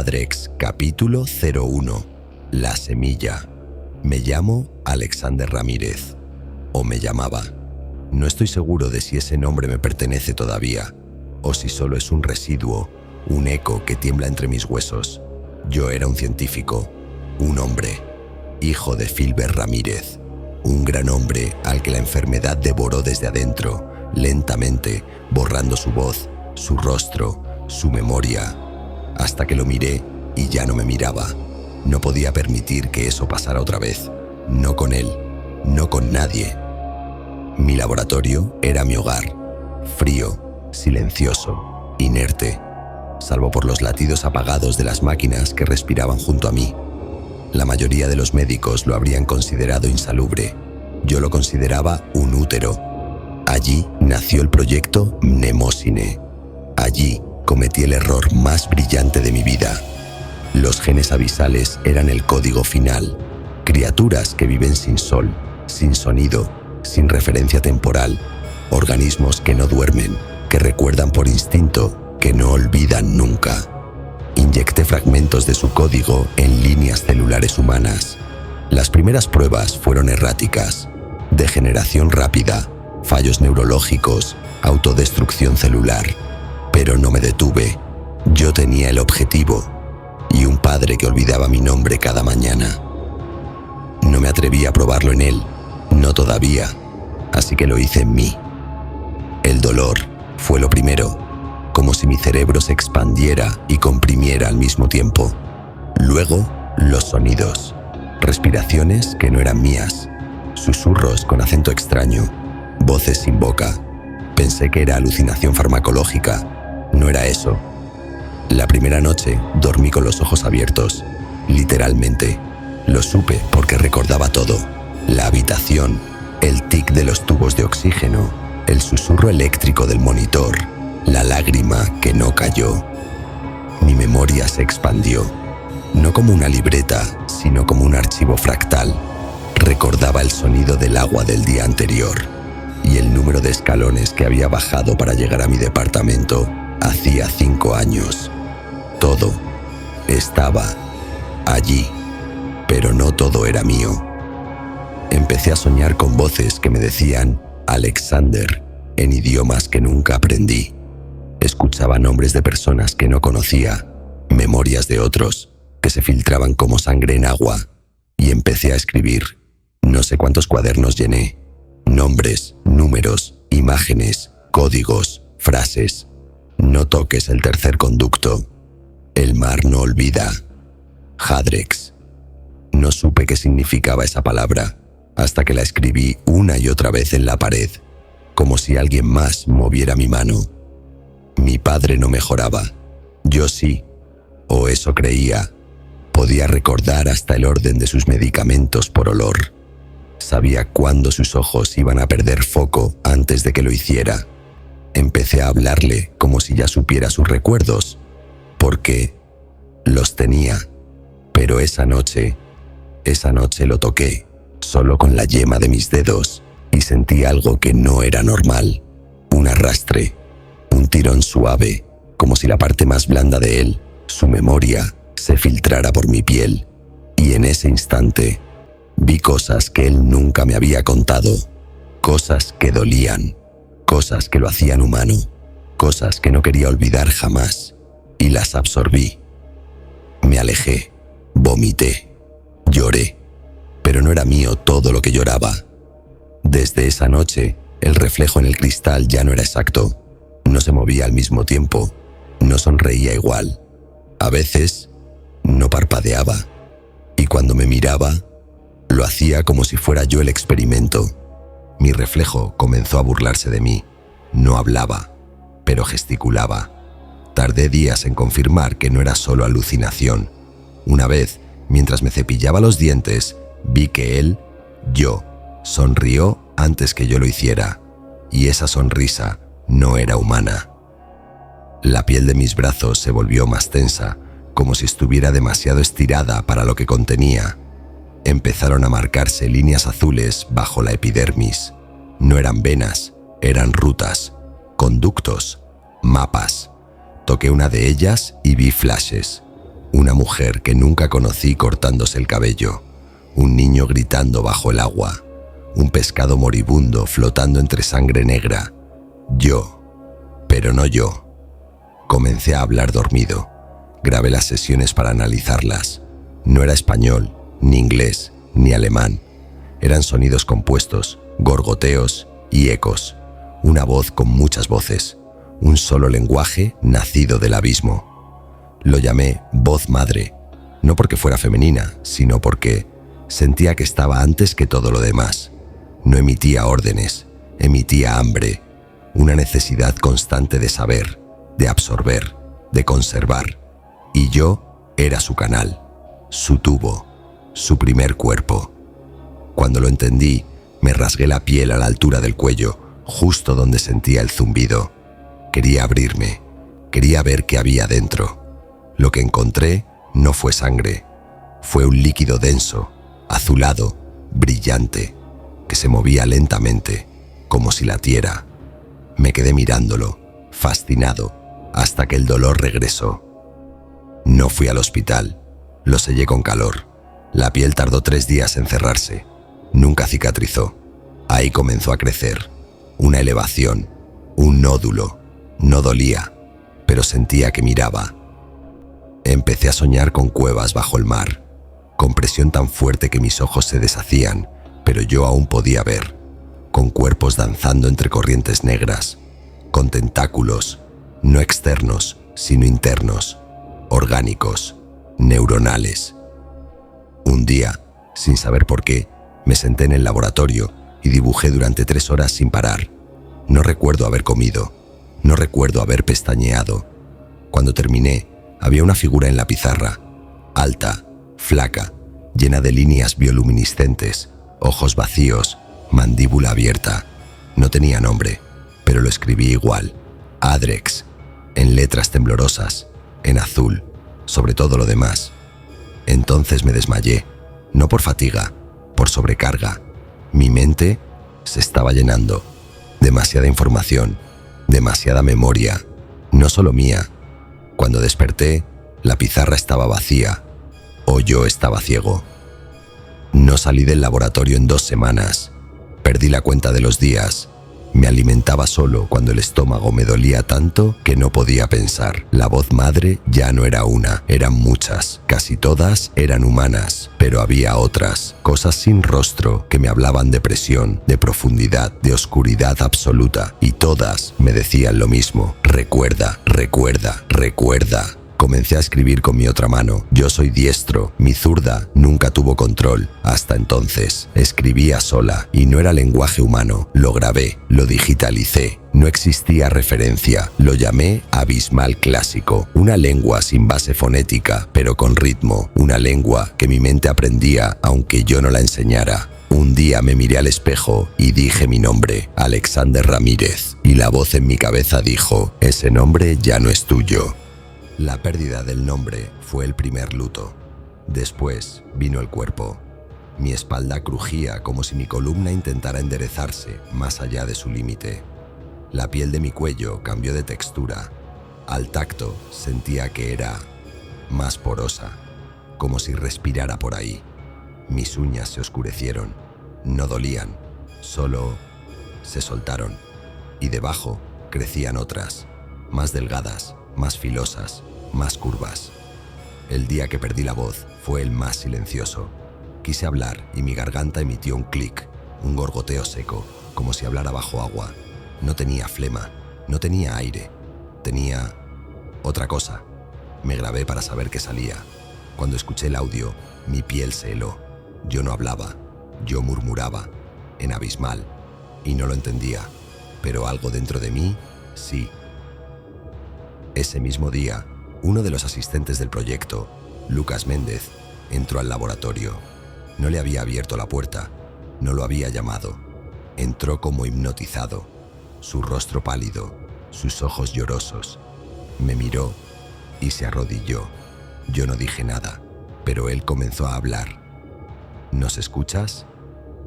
Hadrex, capítulo 01. La semilla. Me llamo Alexander Ramírez. O me llamaba. No estoy seguro de si ese nombre me pertenece todavía, o si solo es un residuo, un eco que tiembla entre mis huesos. Yo era un científico, un hombre, hijo de Filbert Ramírez, un gran hombre al que la enfermedad devoró desde adentro, lentamente, borrando su voz, su rostro, su memoria, hasta que lo miré y ya no me miraba. No podía permitir que eso pasara otra vez. No con él, no con nadie. Mi laboratorio era mi hogar, frío, silencioso, inerte, salvo por los latidos apagados de las máquinas que respiraban junto a mí. La mayoría de los médicos lo habrían considerado insalubre. Yo lo consideraba un útero. Allí nació el proyecto Mnemosine. Allí cometí el error más brillante de mi vida. Los genes abisales eran el código final. Criaturas que viven sin sol, sin sonido, sin referencia temporal. Organismos que no duermen, que recuerdan por instinto, que no olvidan nunca. Inyecté fragmentos de su código en líneas celulares humanas. Las primeras pruebas fueron erráticas. Degeneración rápida, fallos neurológicos, autodestrucción celular. Pero no me detuve. Yo tenía el objetivo y un padre que olvidaba mi nombre cada mañana. No me atreví a probarlo en él, no todavía, así que lo hice en mí. El dolor fue lo primero, como si mi cerebro se expandiera y comprimiera al mismo tiempo. Luego, los sonidos, respiraciones que no eran mías, susurros con acento extraño, voces sin boca. Pensé que era alucinación farmacológica. No era eso. La primera noche dormí con los ojos abiertos, literalmente. Lo supe porque recordaba todo. La habitación, el tic de los tubos de oxígeno, el susurro eléctrico del monitor, la lágrima que no cayó. Mi memoria se expandió, no como una libreta, sino como un archivo fractal. Recordaba el sonido del agua del día anterior y el número de escalones que había bajado para llegar a mi departamento hacía 5 años. Todo estaba allí, pero no todo era mío. Empecé a soñar con voces que me decían Alexander en idiomas que nunca aprendí. Escuchaba nombres de personas que no conocía, memorias de otros que se filtraban como sangre en agua, y empecé a escribir. No sé cuántos cuadernos llené. Nombres, números, imágenes, códigos, frases. No toques el tercer conducto. El mar no olvida. Hadrex. No supe qué significaba esa palabra hasta que la escribí una y otra vez en la pared, como si alguien más moviera mi mano. Mi padre no mejoraba. Yo sí, o eso creía. Podía recordar hasta el orden de sus medicamentos por olor. Sabía cuándo sus ojos iban a perder foco antes de que lo hiciera. Empecé a hablarle como si ya supiera sus recuerdos, porque los tenía. Pero esa noche lo toqué, solo con la yema de mis dedos, y sentí algo que no era normal. Un arrastre, un tirón suave, como si la parte más blanda de él, su memoria, se filtrara por mi piel. Y en ese instante, vi cosas que él nunca me había contado, cosas que dolían, cosas que lo hacían humano, cosas que no quería olvidar jamás, y las absorbí. Me alejé, vomité, lloré, pero no era mío todo lo que lloraba. Desde esa noche, el reflejo en el cristal ya no era exacto, no se movía al mismo tiempo, no sonreía igual. A veces, no parpadeaba, y cuando me miraba, lo hacía como si fuera yo el experimento. Mi reflejo comenzó a burlarse de mí. No hablaba, pero gesticulaba. Tardé días en confirmar que no era solo alucinación. Una vez, mientras me cepillaba los dientes, vi que él, yo, sonrió antes que yo lo hiciera, y esa sonrisa no era humana. La piel de mis brazos se volvió más tensa, como si estuviera demasiado estirada para lo que contenía. Empezaron a marcarse líneas azules bajo la epidermis. No eran venas, eran rutas, conductos, mapas. Toqué una de ellas y vi flashes. Una mujer que nunca conocí cortándose el cabello, un niño gritando bajo el agua, un pescado moribundo flotando entre sangre negra. Yo, pero no yo. Comencé a hablar dormido. Grabé las sesiones para analizarlas. No era español, ni inglés, ni alemán. Eran sonidos compuestos, gorgoteos y ecos. Una voz con muchas voces. Un solo lenguaje nacido del abismo. Lo llamé voz madre, no porque fuera femenina, sino porque sentía que estaba antes que todo lo demás. No emitía órdenes, emitía hambre, una necesidad constante de saber, de absorber, de conservar. Y yo era su canal, su tubo, su primer cuerpo. Cuando lo entendí, me rasgué la piel a la altura del cuello, justo donde sentía el zumbido. Quería abrirme, quería ver qué había dentro. Lo que encontré no fue sangre, fue un líquido denso, azulado, brillante, que se movía lentamente, como si latiera. Me quedé mirándolo, fascinado, hasta que el dolor regresó. No fui al hospital, lo sellé con calor. La piel tardó 3 días en cerrarse, nunca cicatrizó. Ahí comenzó a crecer, una elevación, un nódulo. No dolía, pero sentía que miraba. Empecé a soñar con cuevas bajo el mar, con presión tan fuerte que mis ojos se deshacían, pero yo aún podía ver, con cuerpos danzando entre corrientes negras, con tentáculos, no externos, sino internos, orgánicos, neuronales. Un día, sin saber por qué, me senté en el laboratorio y dibujé durante 3 horas sin parar. No recuerdo haber comido, no recuerdo haber pestañeado. Cuando terminé, había una figura en la pizarra, alta, flaca, llena de líneas bioluminiscentes, ojos vacíos, mandíbula abierta. No tenía nombre, pero lo escribí igual, Adrex, en letras temblorosas, en azul, sobre todo lo demás. Entonces me desmayé, no por fatiga, por sobrecarga. Mi mente se estaba llenando. Demasiada información, demasiada memoria, no solo mía. Cuando desperté, la pizarra estaba vacía, o yo estaba ciego. No salí del laboratorio en 2 semanas. Perdí la cuenta de los días. Me alimentaba solo cuando el estómago me dolía tanto que no podía pensar. La voz madre ya no era una, eran muchas. Casi todas eran humanas, pero había otras, cosas sin rostro, que me hablaban de presión, de profundidad, de oscuridad absoluta, y todas me decían lo mismo: recuerda, recuerda, recuerda. Comencé a escribir con mi otra mano. Yo soy diestro, mi zurda nunca tuvo control. Hasta entonces, escribía sola y no era lenguaje humano. Lo grabé, lo digitalicé. No existía referencia. Lo llamé abismal clásico. Una lengua sin base fonética, pero con ritmo. Una lengua que mi mente aprendía aunque yo no la enseñara. Un día me miré al espejo y dije mi nombre, Alexander Ramírez. Y la voz en mi cabeza dijo: ese nombre ya no es tuyo. La pérdida del nombre fue el primer luto. Después vino el cuerpo. Mi espalda crujía como si mi columna intentara enderezarse más allá de su límite. La piel de mi cuello cambió de textura. Al tacto sentía que era más porosa, como si respirara por ahí. Mis uñas se oscurecieron. No dolían, solo se soltaron. Y debajo crecían otras, más delgadas, más filosas, más curvas. El día que perdí la voz fue el más silencioso. Quise hablar y mi garganta emitió un clic, un gorgoteo seco, como si hablara bajo agua. No tenía flema, no tenía aire, tenía otra cosa. Me grabé para saber qué salía. Cuando escuché el audio, mi piel se heló. Yo no hablaba, yo murmuraba, en abismal, y no lo entendía, pero algo dentro de mí, sí. Ese mismo día, uno de los asistentes del proyecto, Lucas Méndez, entró al laboratorio. No le había abierto la puerta, no lo había llamado. Entró como hipnotizado, su rostro pálido, sus ojos llorosos. Me miró y se arrodilló. Yo no dije nada, pero él comenzó a hablar. ¿Nos escuchas?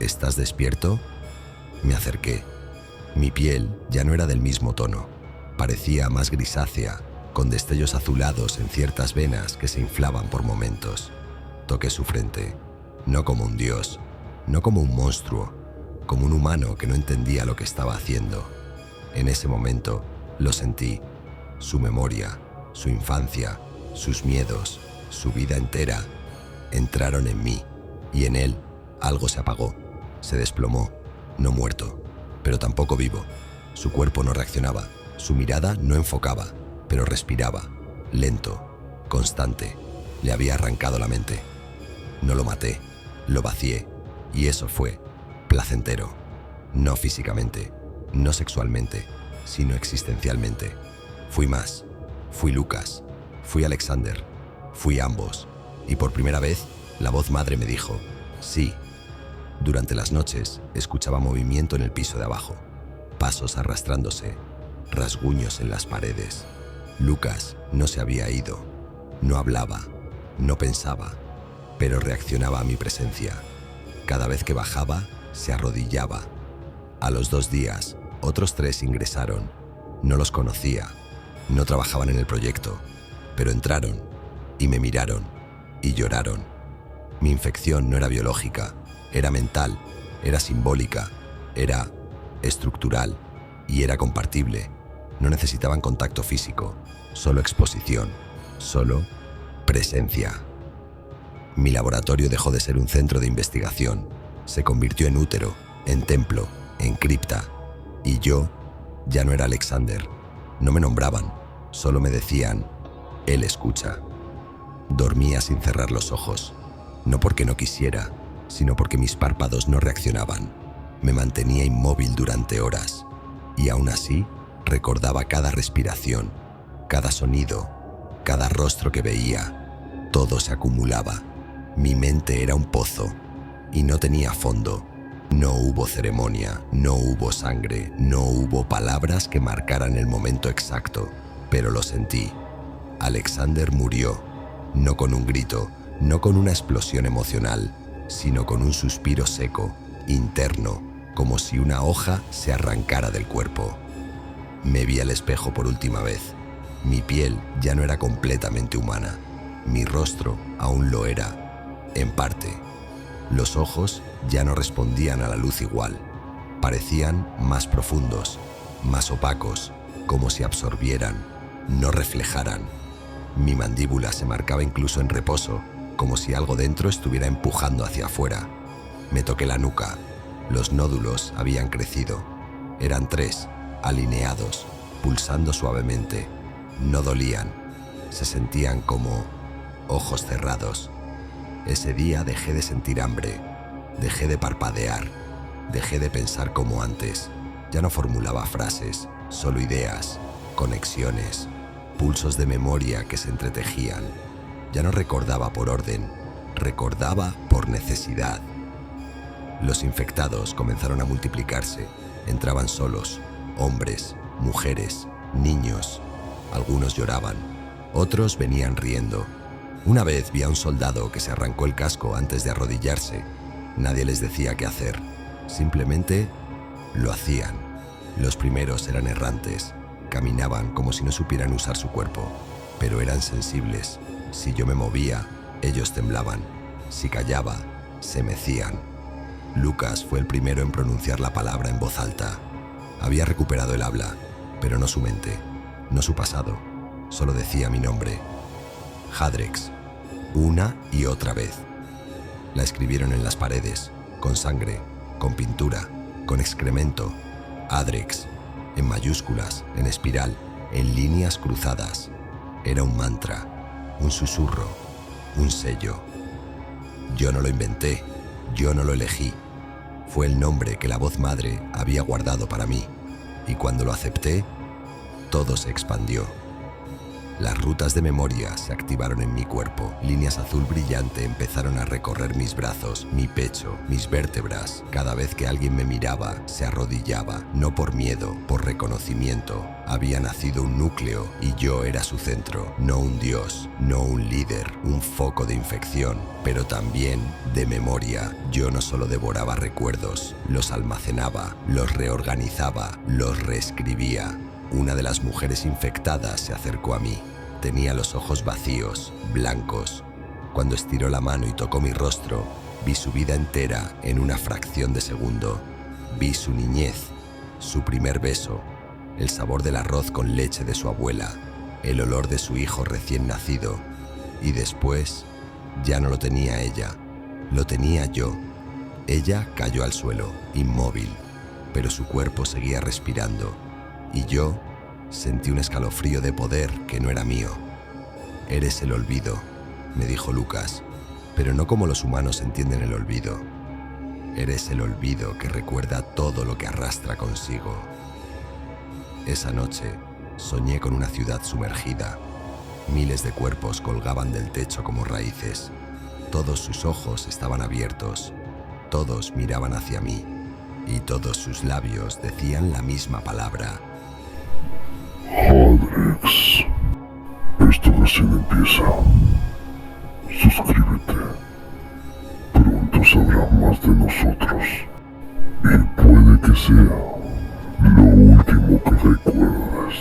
¿Estás despierto? Me acerqué. Mi piel ya no era del mismo tono. Parecía más grisácea, con destellos azulados en ciertas venas que se inflaban por momentos. Toqué su frente, no como un dios, no como un monstruo, como un humano que no entendía lo que estaba haciendo. En ese momento lo sentí, su memoria, su infancia, sus miedos, su vida entera, entraron en mí y en él algo se apagó, se desplomó, no muerto, pero tampoco vivo. Su cuerpo no reaccionaba, su mirada no enfocaba, pero respiraba, lento, constante. Le había arrancado la mente. No lo maté, lo vacié, y eso fue placentero. No físicamente, no sexualmente, sino existencialmente. Fui más, fui Lucas, fui Alexander, fui ambos, y por primera vez la voz madre me dijo, sí. Durante las noches escuchaba movimiento en el piso de abajo, pasos arrastrándose, rasguños en las paredes. Lucas no se había ido, no hablaba, no pensaba, pero reaccionaba a mi presencia. Cada vez que bajaba, se arrodillaba. A los 2 días, otros 3 ingresaron. No los conocía, no trabajaban en el proyecto, pero entraron y me miraron y lloraron. Mi infección no era biológica, era mental, era simbólica, era estructural y era compartible. No necesitaban contacto físico, solo exposición, solo presencia. Mi laboratorio dejó de ser un centro de investigación, se convirtió en útero, en templo, en cripta, y yo ya no era Alexander. No me nombraban, solo me decían, él escucha. Dormía sin cerrar los ojos, no porque no quisiera, sino porque mis párpados no reaccionaban. Me mantenía inmóvil durante horas, y aún así recordaba cada respiración, cada sonido, cada rostro que veía. Todo se acumulaba. Mi mente era un pozo, y no tenía fondo. No hubo ceremonia, no hubo sangre, no hubo palabras que marcaran el momento exacto, pero lo sentí. Alexander murió, no con un grito, no con una explosión emocional, sino con un suspiro seco, interno, como si una hoja se arrancara del cuerpo. Me vi al espejo por última vez. Mi piel ya no era completamente humana. Mi rostro aún lo era, en parte. Los ojos ya no respondían a la luz igual. Parecían más profundos, más opacos, como si absorbieran, no reflejaran. Mi mandíbula se marcaba incluso en reposo, como si algo dentro estuviera empujando hacia afuera. Me toqué la nuca. Los nódulos habían crecido. Eran 3, alineados, pulsando suavemente. No dolían. Se sentían como ojos cerrados. Ese día dejé de sentir hambre. Dejé de parpadear. Dejé de pensar como antes. Ya no formulaba frases, solo ideas, conexiones, pulsos de memoria que se entretejían. Ya no recordaba por orden, recordaba por necesidad. Los infectados comenzaron a multiplicarse. Entraban solos, hombres, mujeres, niños. Algunos lloraban, otros venían riendo. Una vez vi a un soldado que se arrancó el casco antes de arrodillarse. Nadie les decía qué hacer, simplemente lo hacían. Los primeros eran errantes, caminaban como si no supieran usar su cuerpo, pero eran sensibles. Si yo me movía, ellos temblaban. Si callaba, se mecían. Lucas fue el primero en pronunciar la palabra en voz alta. Había recuperado el habla, pero no su mente, no su pasado. Solo decía mi nombre. Hadrex, una y otra vez. La escribieron en las paredes, con sangre, con pintura, con excremento. Hadrex, en mayúsculas, en espiral, en líneas cruzadas. Era un mantra, un susurro, un sello. Yo no lo inventé, yo no lo elegí. Fue el nombre que la voz madre había guardado para mí, y cuando lo acepté, todo se expandió. Las rutas de memoria se activaron en mi cuerpo. Líneas azul brillante empezaron a recorrer mis brazos, mi pecho, mis vértebras. Cada vez que alguien me miraba, se arrodillaba, no por miedo, por reconocimiento. Había nacido un núcleo y yo era su centro, no un dios, no un líder, un foco de infección, pero también de memoria. Yo no solo devoraba recuerdos, los almacenaba, los reorganizaba, los reescribía. Una de las mujeres infectadas se acercó a mí. Tenía los ojos vacíos, blancos. Cuando estiró la mano y tocó mi rostro, vi su vida entera en una fracción de segundo. Vi su niñez, su primer beso, el sabor del arroz con leche de su abuela, el olor de su hijo recién nacido. Y después, ya no lo tenía ella, lo tenía yo. Ella cayó al suelo, inmóvil, pero su cuerpo seguía respirando. Y yo sentí un escalofrío de poder que no era mío. Eres el olvido, me dijo Lucas, pero no como los humanos entienden el olvido. Eres el olvido que recuerda todo lo que arrastra consigo. Esa noche soñé con una ciudad sumergida. Miles de cuerpos colgaban del techo como raíces. Todos sus ojos estaban abiertos. Todos miraban hacia mí. Y todos sus labios decían la misma palabra. Hadrex, esto recién empieza. Suscríbete. Pronto sabrás más de nosotros. Y puede que sea lo último que recuerdes.